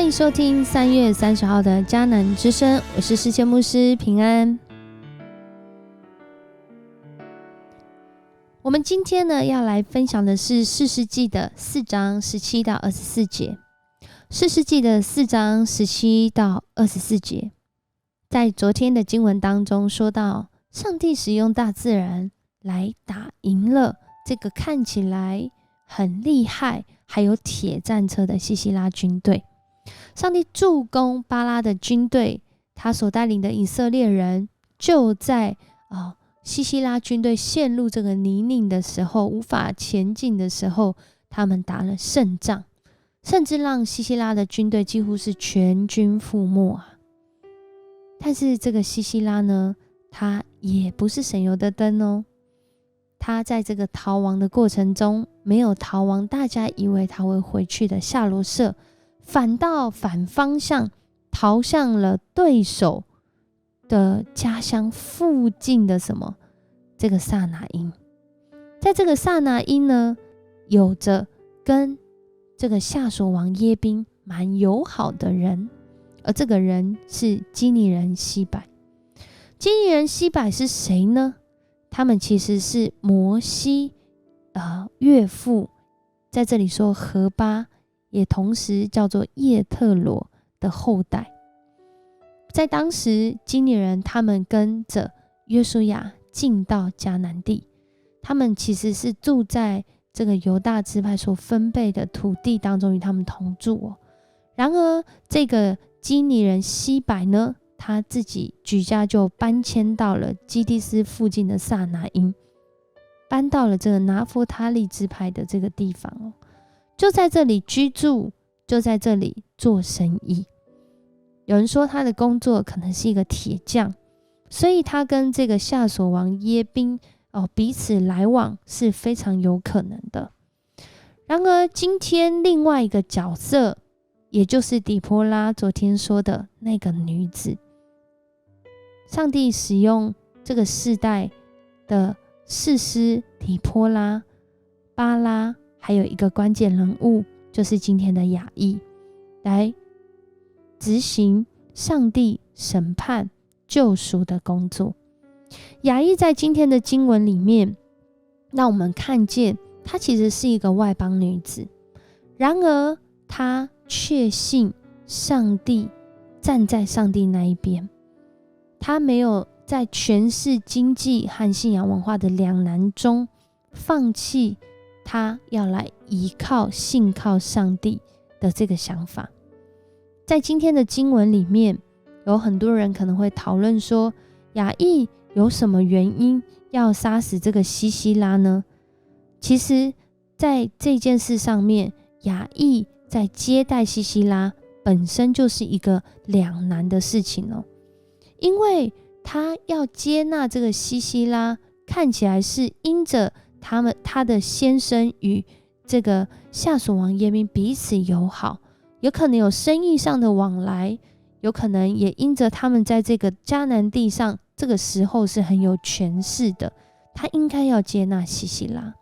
欢迎收听3月30号的迦南之声，我是世界牧师平安。我们今天呢要来分享的是士师记的4章17到24节。士师记的4章17到24节，在昨天的经文当中说到，上帝使用大自然来打赢了这个看起来很厉害还有铁战车的西西拉军队。上帝助攻巴拉的军队，他所带领的以色列人就在西西拉军队陷入这个泥泞的时候，无法前进的时候，他们打了胜仗，甚至让西西拉的军队几乎是全军覆没啊。但是这个西西拉呢，他也不是省油的灯哦。他在这个逃亡的过程中，没有逃亡大家以为他会回去的夏罗舍，反倒反方向逃向了对手的家乡附近的这个撒拿因。在这个撒拿因呢，有着跟这个夏所王耶宾蛮友好的人，而这个人是基尼人西百。基尼人西百是谁呢？他们其实是摩西岳父，在这里说何巴，也同时叫做叶特罗的后代。在当时基尼人他们跟着约书亚进到迦南地，他们其实是住在这个犹大支派所分配的土地当中，与他们同住哦。然而这个基尼人西百呢，他自己举家就搬迁到了基低斯附近的撒拿因，搬到了这个拿弗他利支派的这个地方哦，就在这里居住，就在这里做生意。有人说他的工作可能是一个铁匠，所以他跟这个夏所王耶宾彼此来往是非常有可能的。然而今天另外一个角色，也就是底波拉昨天说的那个女子，上帝使用这个世代的士师底波拉、巴拉，还有一个关键人物，就是今天的雅意，来执行上帝审判救赎的工作。雅意在今天的经文里面，让我们看见她其实是一个外邦女子，然而她确信上帝，站在上帝那一边。她没有在权势、经济和信仰文化的两难中放弃她要来依靠、信靠上帝的这个想法。在今天的经文里面，有很多人可能会讨论说，雅意有什么原因要杀死这个西西拉呢？其实在这件事上面，雅意在接待西西拉本身就是一个两难的事情哦。因为他要接纳这个西西拉，看起来是因着他的先生与这个夏所王耶宾彼此友好，有可能有生意上的往来，有可能也因着他们在这个迦南地上这个时候是很有权势的，他应该要接纳西西拉。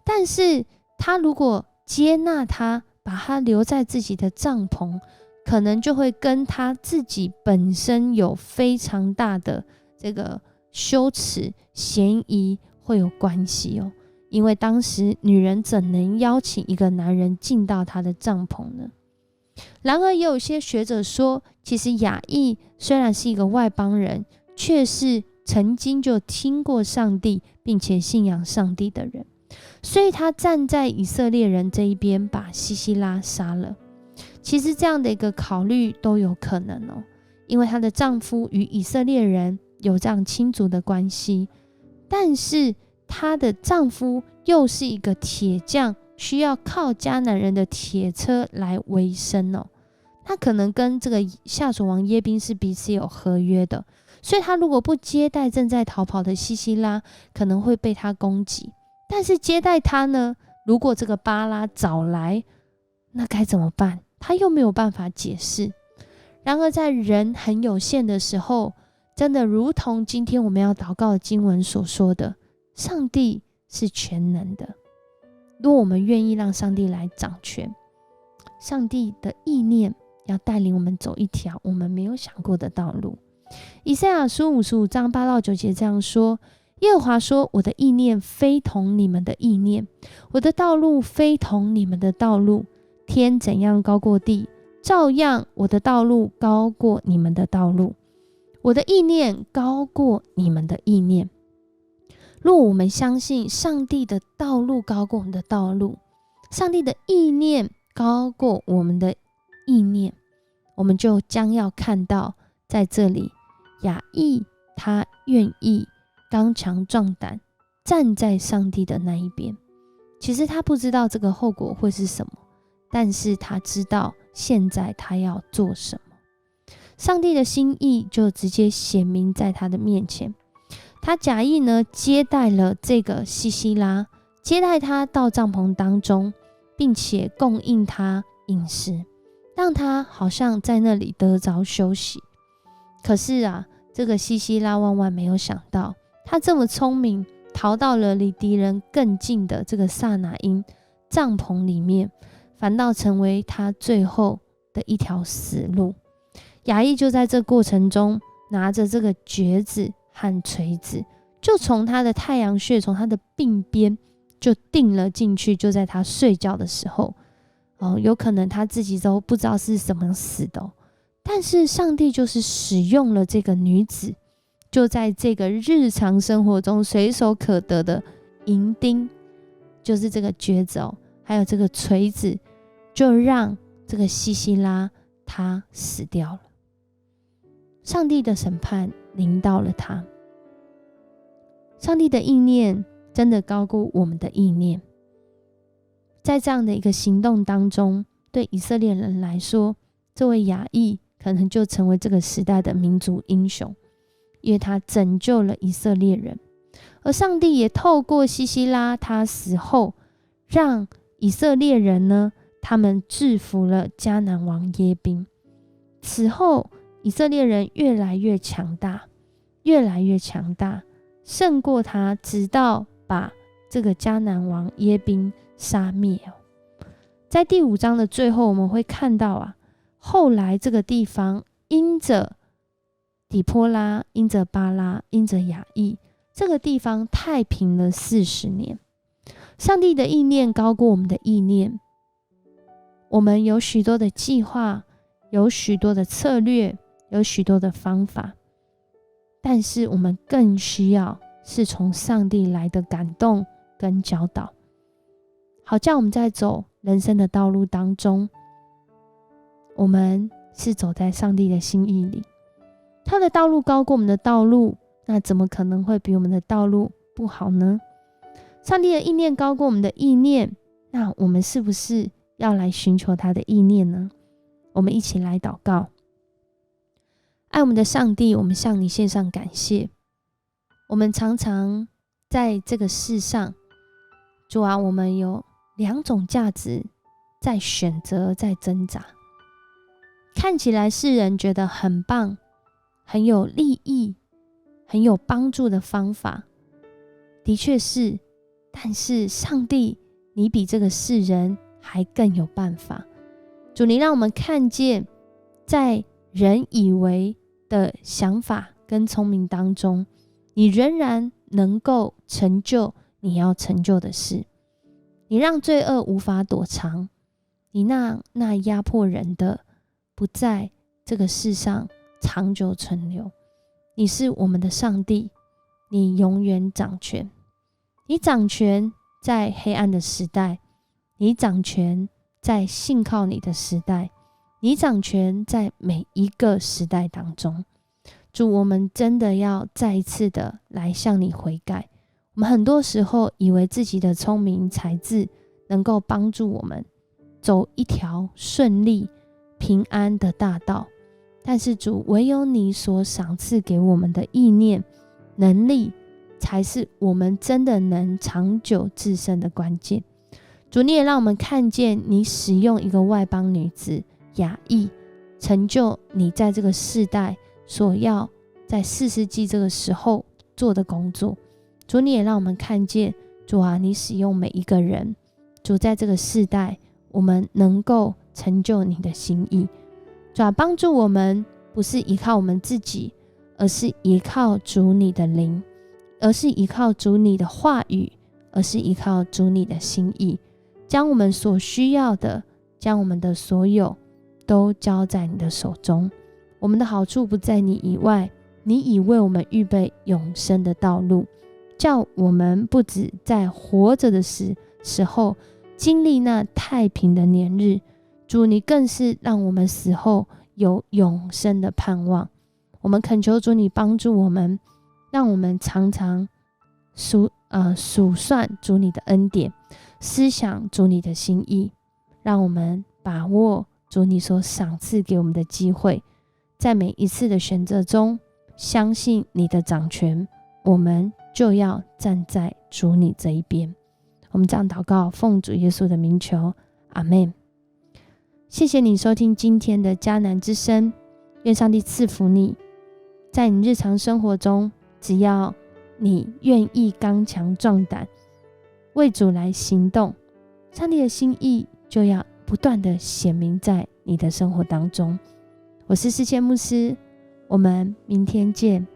但是他如果接纳他，把他留在自己的帐篷，可能就会跟他自己本身有非常大的这个羞耻嫌疑会有关系哦。因为当时女人怎能邀请一个男人进到她的帐篷呢？然而也有些学者说，其实雅意虽然是一个外邦人，却是曾经就听过上帝并且信仰上帝的人，所以他站在以色列人这一边，把西西拉杀了。其实这样的一个考虑都有可能哦，因为她的丈夫与以色列人有这样亲族的关系，但是她的丈夫又是一个铁匠，需要靠迦南人的铁车来维生哦。他可能跟这个夏所王耶宾是彼此有合约的，所以他如果不接待正在逃跑的西西拉，可能会被他攻击。但是接待他呢，如果这个巴拉找来，那该怎么办？他又没有办法解释。然而在人很有限的时候，真的如同今天我们要祷告的经文所说的，上帝是全能的。如果我们愿意让上帝来掌权，上帝的意念要带领我们走一条我们没有想过的道路。以赛亚书55章8到9节这样说：耶和华说，我的意念非同你们的意念，我的道路非同你们的道路。天怎样高过地，照样我的道路高过你们的道路，我的意念高过你们的意念。若我们相信上帝的道路高过我们的道路，上帝的意念高过我们的意念，我们就将要看到在这里雅意他愿意刚强壮胆站在上帝的那一边。其实他不知道这个后果会是什么，但是他知道现在他要做什么。上帝的心意就直接显明在他的面前。他假意呢接待了这个西西拉，接待他到帐篷当中，并且供应他饮食，让他好像在那里得着休息。可是啊，这个西西拉万万没有想到，他这么聪明，逃到了离敌人更近的这个撒拿因帐篷里面，反倒成为他最后的一条死路。雅意就在这过程中拿着这个橛子和锤子，就从他的太阳穴，从他的鬓边就钉了进去，就在他睡觉的时候。有可能他自己都不知道是怎么死的，但是上帝就是使用了这个女子，就在这个日常生活中随手可得的银钉，就是这个橛子还有这个锤子，就让这个西西拉他死掉了。上帝的审判临到了他。上帝的意念真的高过我们的意念。在这样的一个行动当中，对以色列人来说，这位雅意可能就成为这个时代的民族英雄，因为他拯救了以色列人。而上帝也透过西西拉他死后，让以色列人呢，他们制服了迦南王耶宾。此后以色列人越来越强大，越来越强大，胜过他，直到把这个迦南王耶宾杀灭。在第5章的最后，我们会看到后来这个地方因着底波拉，因着巴拉，因着雅意，这个地方太平了40年。上帝的意念高过我们的意念。我们有许多的计划，有许多的策略，有许多的方法，但是我们更需要是从上帝来的感动跟教导，好叫我们在走人生的道路当中，我们是走在上帝的心意里。他的道路高过我们的道路，那怎么可能会比我们的道路不好呢？上帝的意念高过我们的意念，那我们是不是要来寻求他的意念呢？我们一起来祷告。爱我们的上帝，我们向你献上感谢。我们常常在这个世上，主啊，我们有2种价值在选择，在挣扎。看起来世人觉得很棒，很有利益，很有帮助的方法，的确是，但是上帝，你比这个世人还更有办法。主，你让我们看见，在人以为的想法跟聪明当中，你仍然能够成就你要成就的事。你让罪恶无法躲藏，你让那压迫人的不在这个世上长久存留。你是我们的上帝，你永远掌权。你掌权在黑暗的时代，你掌权在信靠你的时代，你掌权在每一个时代当中。主，我们真的要再一次的来向你悔改。我们很多时候以为自己的聪明才智能够帮助我们走一条顺利平安的大道，但是主，唯有你所赏赐给我们的意念能力，才是我们真的能长久制胜的关键。主，你也让我们看见你使用一个外邦女子雅意，成就你在这个世代所要在4世纪这个时候做的工作。主，你也让我们看见，主啊，你使用每一个人，主，在这个世代我们能够成就你的心意。主啊，帮助我们不是依靠我们自己，而是依靠主你的灵，而是依靠主你的话语，而是依靠主你的心意，将我们所需要的，将我们的所有都交在你的手中。我们的好处不在你以外，你已为我们预备永生的道路，叫我们不只在活着的时候经历那太平的年日，主你更是让我们死后有永生的盼望。我们恳求主你帮助我们，让我们常常数算主你的恩典，思想主你的心意，让我们把握主你所赏赐给我们的机会，在每一次的选择中相信你的掌权，我们就要站在主你这一边。我们这样祷告，奉主耶稣的名求，阿们。谢谢你收听今天的迦南之声，愿上帝赐福你，在你日常生活中，只要你愿意刚强壮胆，为主来行动，上帝的心意就要不断的显明在你的生活当中。我是世界牧师，我们明天见。